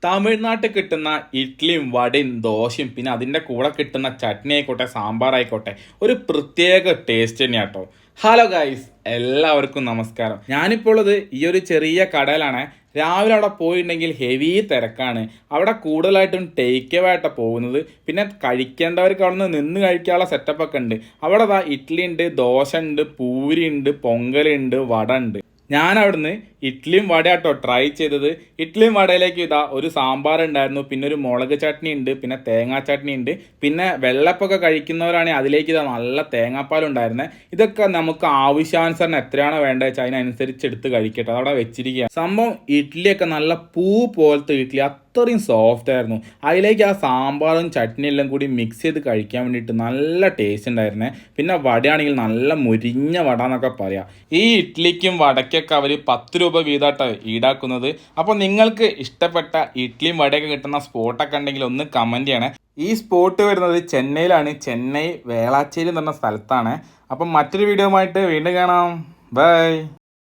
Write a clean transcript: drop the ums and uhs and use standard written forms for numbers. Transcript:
തമിഴ്നാട്ടിൽ കിട്ടുന്ന ഇഡ്ഡലിയും വടയും ദോശയും പിന്നെ അതിൻ്റെ കൂടെ കിട്ടുന്ന ചട്നി ആയിക്കോട്ടെ സാമ്പാറായിക്കോട്ടെ ഒരു പ്രത്യേക ടേസ്റ്റ് തന്നെയാണ് കേട്ടോ. ഹലോ ഗൈസ്, എല്ലാവർക്കും നമസ്കാരം. ഞാനിപ്പോൾ ഉള്ളത് ഈ ഒരു ചെറിയ കടയിലാണ്. രാവിലെ അവിടെ പോയിട്ടുണ്ടെങ്കിൽ ഹെവി തിരക്കാണ്. അവിടെ കൂടുതലായിട്ടും ടേക്ക് അവേ ആയിട്ടാണ് പോകുന്നത്. പിന്നെ കഴിക്കേണ്ടവർക്ക് അവിടെ നിന്ന് കഴിക്കാനുള്ള സെറ്റപ്പൊക്കെ ഉണ്ട്. അവിടെ ഇഡ്ഡലി ഉണ്ട്, ദോശ ഉണ്ട്, പൂരി ഉണ്ട്, പൊങ്കലുണ്ട്, വട ഉണ്ട്. ഞാൻ അവിടുന്ന് ഇഡ്ഡലിയും വടയാട്ടോ ട്രൈ ചെയ്തത്. ഇഡ്ഡലിയും വടയിലേക്ക് ഒരു സാമ്പാർ ഉണ്ടായിരുന്നു, പിന്നെ ഒരു മുളക് ചട്നി ഉണ്ട്, പിന്നെ തേങ്ങാ ചട്നി ഉണ്ട്, പിന്നെ വെള്ളപ്പൊക്കെ കഴിക്കുന്നവരാണെങ്കിൽ അതിലേക്ക് നല്ല തേങ്ങാപ്പാലുണ്ടായിരുന്നത്. ഇതൊക്കെ നമുക്ക് ആവശ്യാനുസരണം എത്രയാണോ വേണ്ടത് വെച്ചാൽ അതിനനുസരിച്ച് എടുത്ത് കഴിക്കട്ടെ. അതവിടെ വെച്ചിരിക്കുക. സംഭവം ഇഡ്ഡലിയൊക്കെ നല്ല പൂ പോലത്തെ ഇഡ്ഡലി, അത്രയും സോഫ്റ്റ് ആയിരുന്നു. അതിലേക്ക് ആ സാമ്പാറും ചട്നിയും എല്ലാം കൂടി മിക്സ് ചെയ്ത് കഴിക്കാൻ വേണ്ടിയിട്ട് നല്ല ടേസ്റ്റ് ഉണ്ടായിരുന്നേ. പിന്നെ വടയാണെങ്കിൽ നല്ല മുരിഞ്ഞ വട എന്നൊക്കെ പറയാം. ഈ ഇഡ്ഡലിക്കും വടക്കൊക്കെ അവർ 10 രൂപ വീതമായിട്ടാണ് ഈടാക്കുന്നത്. അപ്പോൾ നിങ്ങൾക്ക് ഇഷ്ടപ്പെട്ട ഇഡ്ഡലിയും വടയൊക്കെ കിട്ടുന്ന സ്പോട്ടൊക്കെ ഉണ്ടെങ്കിൽ ഒന്ന് കമൻറ്റ് ചെയ്യണേ. ഈ സ്പോട്ട് വരുന്നത് ചെന്നൈയിലാണ്. ചെന്നൈ വേളാച്ചേരി എന്ന് പറഞ്ഞ സ്ഥലത്താണ്. അപ്പം മറ്റൊരു വീഡിയോ ആയിട്ട് വീണ്ടും കാണാം. ബൈ.